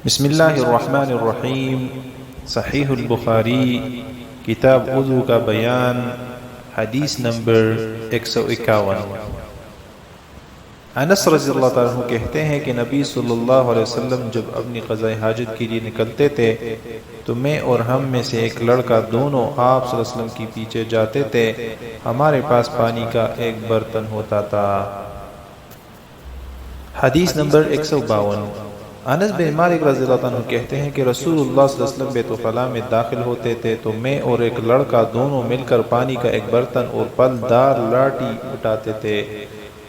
بسم اللہ الرحمن الرحیم۔ صحیح البخاری کتاب وضو کا بیان، حدیث نمبر 151۔ انس رضی اللہ تعالیٰ عنہ کہتے ہیں کہ نبی صلی اللہ علیہ وسلم جب اپنی قضاء حاجت کے لیے نکلتے تھے تو میں اور ہم میں سے ایک لڑکا دونوں آپ صلی اللہ علیہ وسلم کے پیچھے جاتے تھے۔ ہمارے پاس پانی کا ایک برتن ہوتا تھا۔ حدیث نمبر 152۔ انس بن مالک رضی اللہ عنہ کہتے ہیں کہ رسول اللہ صلی اللہ علیہ وسلم بیت الخلاء میں داخل ہوتے تھے تو میں اور ایک لڑکا دونوں مل کر پانی کا ایک برتن اور پلدار لاٹھی اٹھاتے تھے۔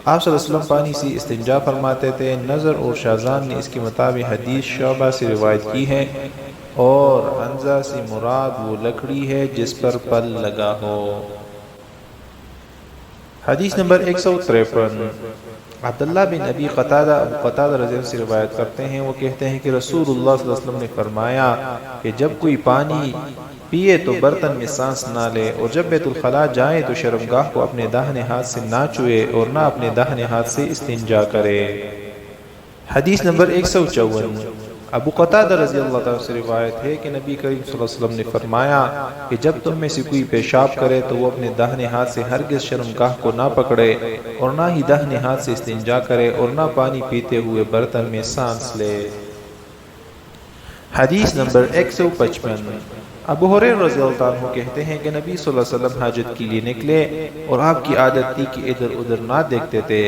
آپ صلی اللہ علیہ وسلم پانی سے استنجا فرماتے تھے۔ نظر اور شاذان نے اس کے مطابق حدیث شعبہ سے روایت کی ہے، اور عنزہ سے مراد وہ لکڑی ہے جس پر پل لگا ہو۔ حدیث نمبر 153۔ عبداللہ بن ابی قتادہ ابو قتادہ رضی اللہ عنہ سے روایت کرتے ہیں، وہ کہتے ہیں کہ رسول اللہ صلی اللہ علیہ وسلم نے فرمایا کہ جب کوئی پانی پیے تو برتن میں سانس نہ لے، اور جب بیت الخلاء جائے تو شرمگاہ کو اپنے داہنے ہاتھ سے نہ چھوئے اور نہ اپنے داہنے ہاتھ سے استنجا کرے۔ حدیث نمبر 154۔ ابو قتادہ رضی اللہ تعالیٰ سے روایت ہے کہ نبی کریم صلی اللہ علیہ وسلم نے فرمایا کہ جب تم میں سے کوئی پیشاب کرے تو وہ اپنے داہنے ہاتھ سے ہرگز شرمگاہ کو نہ پکڑے، اور نہ ہی داہنے ہاتھ سے استنجا کرے، اور نہ پانی پیتے ہوئے برتن میں سانس لے۔ حدیث نمبر 155۔ ابو ہریرہ رضی اللہ عنہ کہتے ہیں کہ نبی صلی اللہ علیہ وسلم حاجت کے لیے نکلے اور آپ کی عادت تھی کہ ادھر ادھر نہ دیکھتے تھے،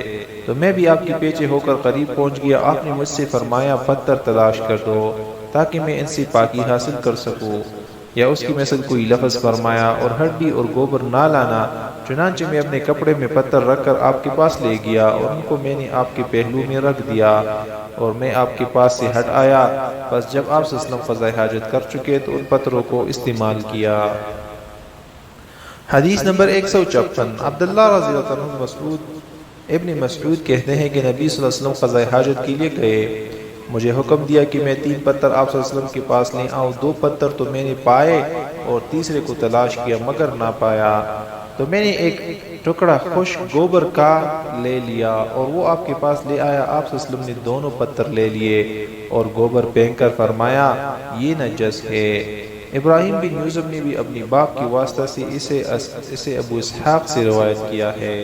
تو میں بھی آپ کے پیچھے ہو کر قریب پہنچ گیا۔ آپ نے مجھ سے فرمایا پتھر تلاش کر دو تاکہ میں ان سے پاکی حاصل کر سکوں، یا اس کی مثل کوئی لفظ فرمایا، اور ہڈی اور گوبر نہ لانا۔ چنانچہ میں اپنے کپڑے میں پتھر رکھ کر آپ کے پاس لے گیا، اور ان کو میں نے آپ کے پہلو میں رکھ دیا، اور میں آپ کے پاس سے ہٹ آیا۔ بس جب آپ صلی اللہ علیہ وسلم قضاء حاجت کر چکے تو ان پتھروں کو استعمال کیا۔ حدیث نمبر 156۔ عبداللہ رضی اللہ عنہ ابن مسعود کہتے ہیں کہ نبی صلی اللہ علیہ وسلم قضاء حاجت کے لیے گئے، مجھے حکم دیا کہ میں 3 پتھر آپ صلی اللہ علیہ وسلم کے پاس لے آؤں۔ 2 پتھر تو میں نے پائے اور تیسرے کو تلاش کیا مگر نہ پایا، تو میں نے ایک ٹکڑا خشک گوبر کا لے لیا اور وہ آپ کے پاس لے آیا۔ آپ صلی اللہ علیہ وسلم نے دونوں پتھر لے لیے اور گوبر پھینک کر فرمایا یہ نجس ہے۔ ابراہیم بن یوسف نے بھی اپنی باپ کی واسطہ سے اسے ابو اسحاق سے روایت کیا ہے۔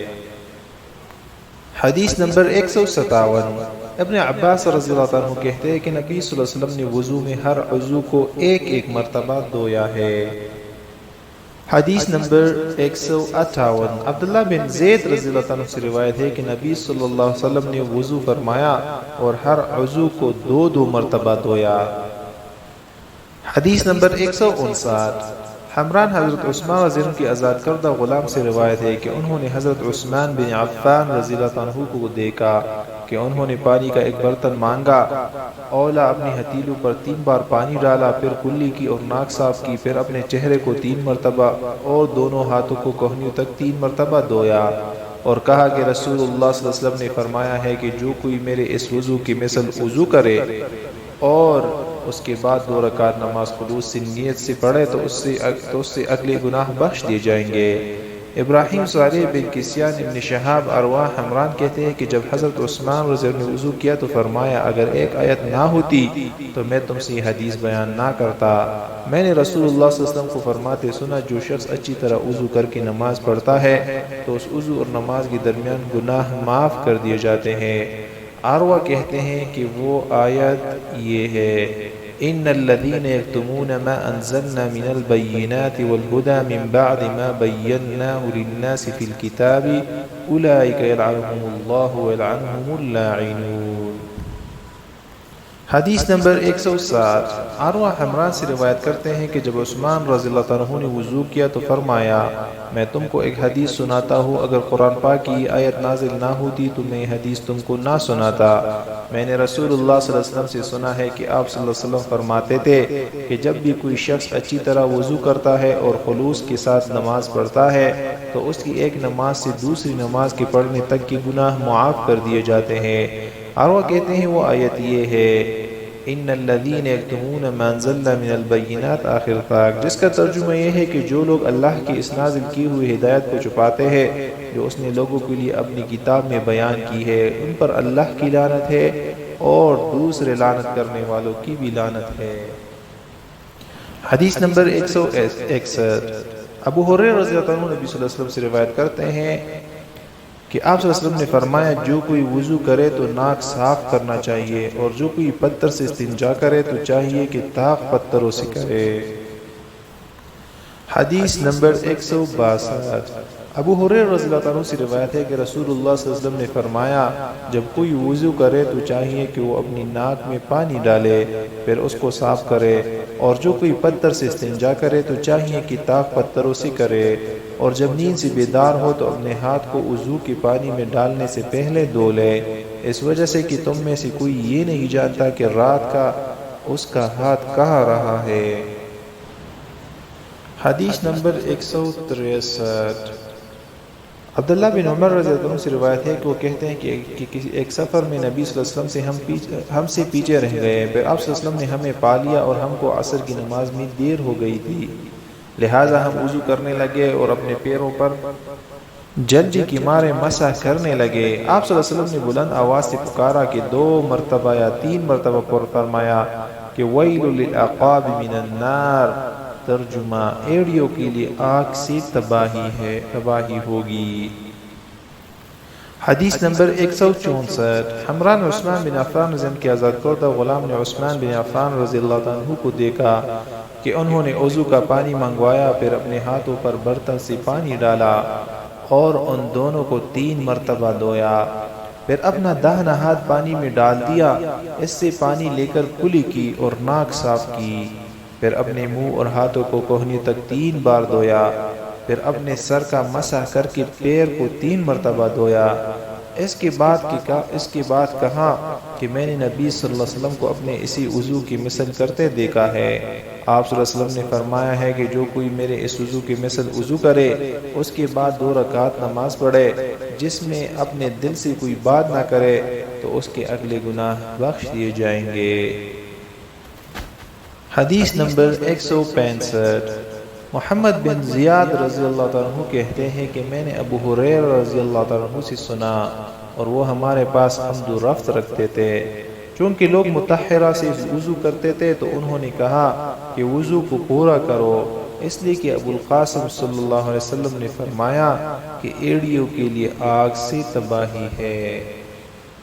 حدیث نمبر 157۔ ابن عباس رضی اللہ عنہ کہتے ہیں کہ نبی صلی اللہ علیہ وسلم نے وضو میں ہر عضو کو ایک ایک مرتبہ دھویا ہے۔ حدیث نمبر 158۔ عبداللہ بن زید رضی اللہ عنہ سے روایت ہے کہ نبی صلی اللہ علیہ وسلم نے وضو فرمایا اور ہر عضو کو 2 مرتبہ دھویا۔ حدیث نمبر 159۔ حمران حضرت عثمان رضی اللہ عنہ کی آزاد کردہ غلام سے روایت ہے کہ انہوں نے حضرت عثمان بن عفان رضی اللہ عنہ کو دیکھا کہ انہوں نے پانی کا ایک برتن مانگا، اولا اپنی ہتھیلوں پر 3 بار پانی ڈالا، پھر کلی کی اور ناک صاف کی، پھر اپنے چہرے کو 3 مرتبہ اور دونوں ہاتھوں کو کوہنیوں تک 3 مرتبہ دھویا، اور کہا کہ رسول اللہ صلی اللہ علیہ وسلم نے فرمایا ہے کہ جو کوئی میرے اس وضو کی مثل وضو کرے اور اس کے بعد 2 رکعت نماز خلوص سے نیت سے پڑھے تو اس سے اگلے گناہ بخش دیے جائیں گے۔ ابراہیم صالح بن کسیان ابن شہاب ارواح حمران کہتے ہیں کہ جب حضرت عثمان رضی اللہ عنہ نے وضو کیا تو فرمایا اگر ایک آیت نہ ہوتی تو میں تم سے یہ حدیث بیان نہ کرتا۔ میں نے رسول اللہ صلی اللہ علیہ وسلم کو فرماتے سنا جو شخص اچھی طرح وضو کر کے نماز پڑھتا ہے تو اس وضو اور نماز کے درمیان گناہ معاف کر دیے جاتے ہیں۔ ارواح کہتے ہیں کہ وہ آیت یہ ہے ان الذين يكتمون ما انزلنا من البينات والهدى من بعد ما بيناه للناس في الكتاب اولئك يلعنهم الله ويلعنهم اللاعنون۔ حدیث نمبر 160۔ ارواح حمران سے روایت کرتے ہیں کہ جب عثمان رضی اللہ عنہ نے وضو کیا تو فرمایا میں تم کو ایک حدیث سناتا ہوں، اگر قرآن پاک کی آیت نازل نہ ہوتی تو میں یہ حدیث تم کو نہ سناتا۔ میں نے رسول اللہ صلی اللہ علیہ وسلم سے سنا ہے کہ آپ صلی اللہ علیہ وسلم فرماتے تھے کہ جب بھی کوئی شخص اچھی طرح وضو کرتا ہے اور خلوص کے ساتھ نماز پڑھتا ہے تو اس کی ایک نماز سے دوسری نماز کے پڑھنے تک کے گناہ معاف کر دیے جاتے ہیں۔ ارواح کہتے ہیں وہ آیت یہ ہے ان الذين يكتمون ما انزلنا من البينات آخر تک، جس کا ترجمہ یہ ہے کہ جو لوگ اللہ کی اس نازل کی ہوئی ہدایت کو چھپاتے ہیں جو اس نے لوگوں کے لیے اپنی کتاب میں بیان کی ہے ان پر اللہ کی لعنت ہے، اور دوسرے لعنت کرنے والوں کی بھی لعنت ہے۔ حدیث نمبر 161، ابو ہریرہ رضی اللہ عنہ نبی صلی اللہ علیہ وسلم سے روایت کرتے ہیں کہ آپ صلی اللہ علیہ وسلم نے فرمایا جو کوئی وضو کرے تو ناک صاف کرنا چاہیے، اور جو کوئی پتھر سے استنجا کرے تو چاہیے کہ طاق پتھروں سے کرے۔ حدیث نمبر 162، ابو ہریرہ رضی اللہ عنہ سے روایت ہے کہ رسول اللہ صلی اللہ علیہ وسلم نے فرمایا جب کوئی وضو کرے تو چاہیے کہ وہ اپنی ناک میں پانی ڈالے پھر اس کو صاف کرے، اور جو کوئی پتھر سے استنجا کرے تو چاہیے کہ طاق پتھروں سے کرے، اور جب نیند سے بیدار ہو تو اپنے ہاتھ کو وضو کے پانی میں ڈالنے سے پہلے دھو لے، اس وجہ سے کہ تم میں سے کوئی یہ نہیں جانتا کہ رات کا اس کا ہاتھ کہاں رہا ہے۔ حدیث نمبر 163، عبداللہ بن عمر رضی اللہ عنہ سے روایت ہے کہ وہ کہتے ہیں کہ کسی ایک سفر میں نبی صلی اللہ علیہ وسلم سے ہم سے پیچھے رہ گئے، پھر آپ صلی اللہ علیہ وسلم نے ہمیں پا لیا اور ہم کو عصر کی نماز میں دیر ہو گئی تھی، لہٰذا ہم وضو کرنے لگے اور اپنے پیروں پر جلدی کی مارے مسح کرنے لگے۔ آپ صلی اللہ علیہ وسلم نے بلند آواز سے پکارا کہ 2 مرتبہ یا 3 مرتبہ پر فرمایا کہ ویل للعقاب من النار، ترجمہ ایڑیوں کے لیے آگ سے تباہی ہوگی۔ حدیث نمبر 164، حمران عثمان بن عفان رضی اللہ عنہ کے آزاد کردہ غلام نے عثمان بن عفان رضی اللہ عنہ کو دیکھا کہ انہوں نے وضو کا پانی منگوایا، پھر اپنے ہاتھوں پر برتن سے پانی ڈالا اور ان دونوں کو 3 مرتبہ دھویا، پھر اپنا داہنا ہاتھ پانی میں ڈال دیا، اس سے پانی لے کر کلی کی اور ناک صاف کی، پھر اپنے منہ اور ہاتھوں کو کوہنی تک 3 بار دھویا، پھر اپنے سر کا مسح کر کے پیر کو 3 مرتبہ دھویا۔ اس کے بعد کہا کہ میں نے نبی صلی اللہ علیہ وسلم کو اپنے اسی وضو کی مثل کرتے دیکھا ہے۔ آپ صلی اللہ علیہ وسلم نے فرمایا ہے کہ جو کوئی میرے اس وضو کی مثل وضو کرے، اس کے بعد 2 رکعت نماز پڑھے، جس میں اپنے دل سے کوئی بات نہ کرے، تو اس کے اگلے گناہ بخش دیے جائیں گے۔ حدیث نمبر 165، محمد بن زیاد رضی اللہ عنہ کہتے ہیں کہ میں نے ابو ہریرہ رضی اللہ عنہ سے سنا اور وہ ہمارے پاس حمد و رفت رکھتے تھے، چونکہ لوگ مطہرہ سے وضو کرتے تھے تو انہوں نے کہا کہ وضو کو پورا کرو، اس لیے کہ ابو القاسم صلی اللہ علیہ وسلم نے فرمایا کہ ایڑیوں کے لیے آگ سے تباہی ہے۔